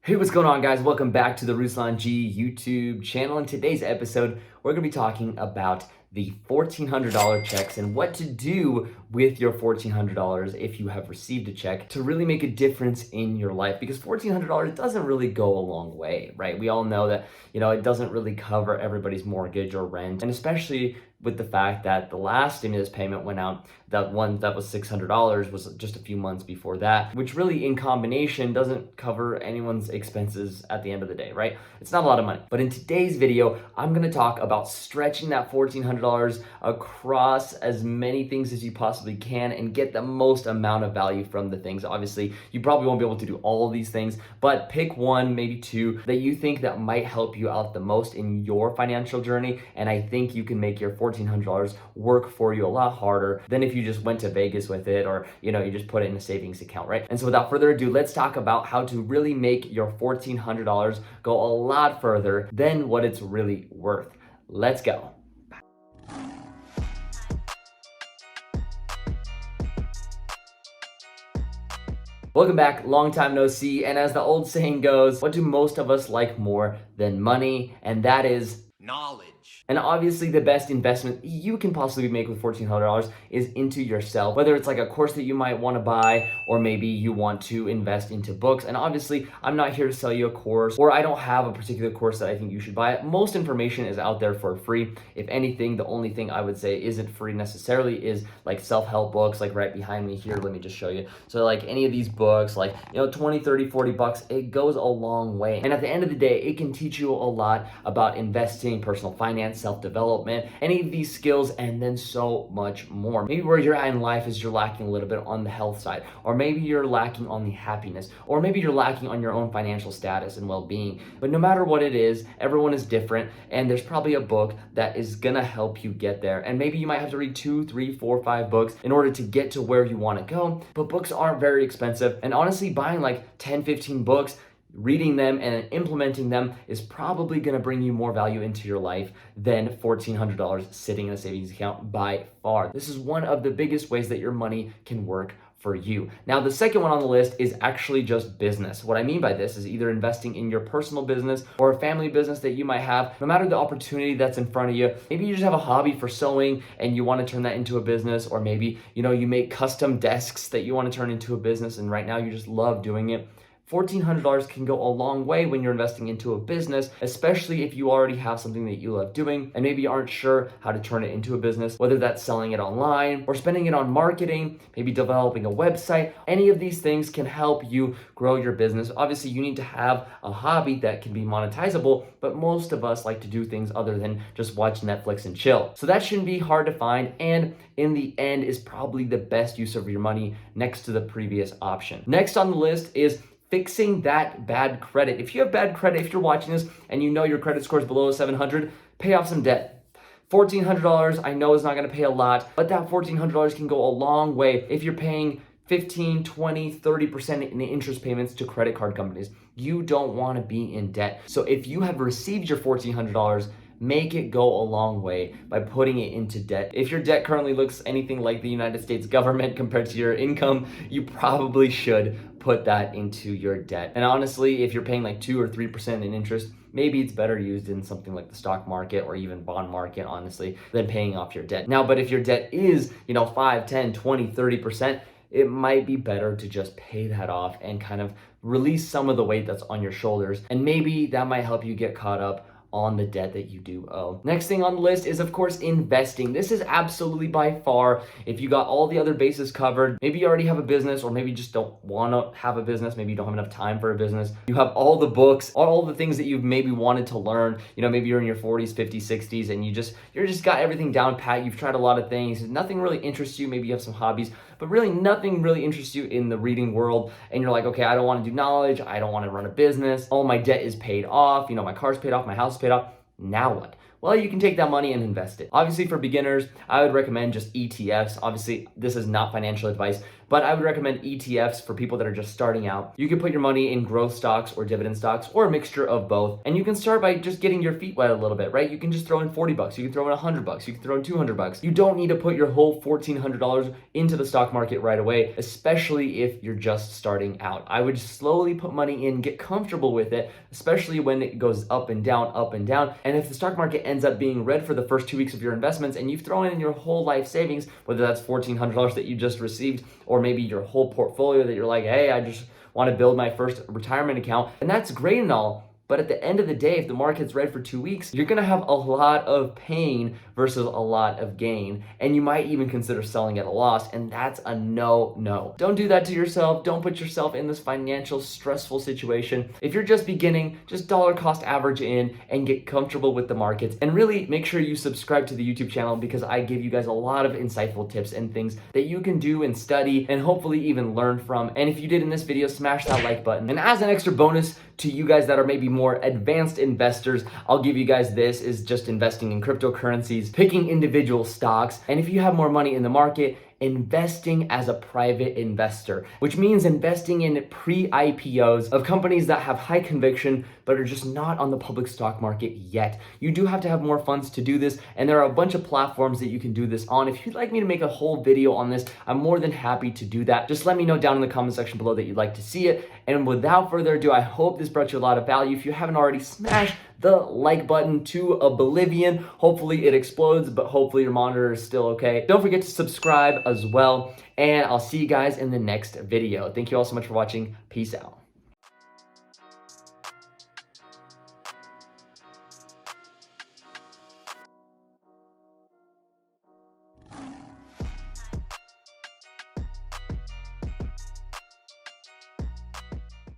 Hey, what's going on, guys? Welcome back to the Ruslan G YouTube channel. In today's episode, we're going to be talking about the $1,400 checks and what to do with your $1,400 if you have received a check to really make a difference in your life, because $1,400 doesn't really go a long way, right? We all know that, it doesn't really cover everybody's mortgage or rent, and especially with the fact that the last stimulus payment went out, that one that was $600 was just a few months before that, which really in combination doesn't cover anyone's expenses at the end of the day, right? It's not a lot of money. But in today's video, I'm gonna talk about stretching that $1,400 across as many things as you possibly can and get the most amount of value from the things. Obviously, you probably won't be able to do all of these things, but pick one, maybe two, that you think that might help you out the most in your financial journey. And I think you can make your $1,400 work for you a lot harder than if you just went to Vegas with it, or you just put it in a savings account, right? And so without further ado, let's talk about how to really make your $1,400 go a lot further than what it's really worth. Let's go. Welcome back, long time no see, and as the old saying goes, what do most of us like more than money? And that is knowledge. And obviously the best investment you can possibly make with $1,400 is into yourself, whether it's like a course that you might want to buy, or maybe you want to invest into books. And obviously I'm not here to sell you a course, or I don't have a particular course that I think you should buy. Most information is out there for free. If anything, the only thing I would say isn't free necessarily is like self-help books, like right behind me here. Let me just show you. So like any of these books, like 20, 30, 40 bucks, it goes a long way. And at the end of the day, it can teach you a lot about investing, personal finance, self-development, any of these skills, and then so much more. Maybe where you're at in life is you're lacking a little bit on the health side, or maybe you're lacking on the happiness, or maybe you're lacking on your own financial status and well-being. But no matter what it is, everyone is different, and there's probably a book that is gonna help you get there. And maybe you might have to read 2, 3, 4, 5 books in order to get to where you want to go. But books aren't very expensive, and honestly, buying like 10, 15 books, reading them and implementing them is probably going to bring you more value into your life than $1,400 sitting in a savings account by far. This is one of the biggest ways that your money can work for you. Now, the second one on the list is actually just business. What I mean by this is either investing in your personal business or a family business that you might have. No matter the opportunity that's in front of you, maybe you just have a hobby for sewing and you want to turn that into a business, or maybe you make custom desks that you want to turn into a business, and right now you just love doing it. $1,400 can go a long way when you're investing into a business, especially if you already have something that you love doing and maybe you aren't sure how to turn it into a business, whether that's selling it online or spending it on marketing, maybe developing a website. Any of these things can help you grow your business. Obviously, you need to have a hobby that can be monetizable, but most of us like to do things other than just watch Netflix and chill. So that shouldn't be hard to find, and in the end is probably the best use of your money next to the previous option. Next on the list is fixing that bad credit. If you have bad credit, if you're watching this and your credit score is below 700, pay off some debt. $1,400, I know is not gonna pay a lot, but that $1,400 can go a long way if you're paying 15, 20, 30% in interest payments to credit card companies. You don't wanna be in debt. So if you have received your $1,400, make it go a long way by putting it into debt. If your debt currently looks anything like the United States government compared to your income, you probably should put that into your debt. And honestly, if you're paying like 2 or 3% in interest, maybe it's better used in something like the stock market or even bond market, honestly, than paying off your debt. Now, but if your debt is, 5, 10, 20, 30%, it might be better to just pay that off and kind of release some of the weight that's on your shoulders. And maybe that might help you get caught up on the debt that you do owe. Next thing on the list is, of course, investing. This is absolutely by far, if you got all the other bases covered, maybe you already have a business, or maybe you just don't want to have a business, maybe you don't have enough time for a business, you have all the books, all the things that you've maybe wanted to learn, maybe you're in your 40s, 50s, 60s, and you're just got everything down pat, you've tried a lot of things, nothing really interests you, maybe you have some hobbies, but really nothing really interests you in the reading world, and you're like, okay, I don't want to do knowledge, I don't want to run a business, all my debt is paid off, my car's paid off, my house is paid off. Now what? Well, you can take that money and invest it. Obviously, for beginners, I would recommend just ETFs. Obviously, this is not financial advice, but I would recommend ETFs for people that are just starting out. You can put your money in growth stocks or dividend stocks or a mixture of both. And you can start by just getting your feet wet a little bit, right? You can just throw in $40, you can throw in $100, you can throw in $200. You don't need to put your whole $1,400 into the stock market right away, especially if you're just starting out. I would slowly put money in, get comfortable with it, especially when it goes up and down, up and down. And if the stock market ends up being red for the first 2 weeks of your investments and you've thrown in your whole life savings, whether that's $1,400 that you just received, or maybe your whole portfolio that you're like, hey, I just want to build my first retirement account, and that's great and all. But at the end of the day, if the market's red for 2 weeks, you're gonna have a lot of pain versus a lot of gain. And you might even consider selling at a loss, and that's a no. Don't do that to yourself. Don't put yourself in this financial stressful situation. If you're just beginning, just dollar cost average in and get comfortable with the markets. And really make sure you subscribe to the YouTube channel, because I give you guys a lot of insightful tips and things that you can do and study and hopefully even learn from. And if you did in this video, smash that like button. And as an extra bonus to you guys that are maybe more advanced investors, I'll give you guys this is just investing in cryptocurrencies, picking individual stocks, and if you have more money in the market, investing as a private investor, which means investing in pre-IPOs of companies that have high conviction but are just not on the public stock market yet. You do have to have more funds to do this, and there are a bunch of platforms that you can do this on. If you'd like me to make a whole video on this, I'm more than happy to do that. Just let me know down in the comment section below that you'd like to see it. And without further ado, I hope this brought you a lot of value. If you haven't already, smash the like button to oblivion. Hopefully it explodes, but hopefully your monitor is still okay. Don't forget to subscribe as well, and I'll see you guys in the next video. Thank you all so much for watching. Peace out.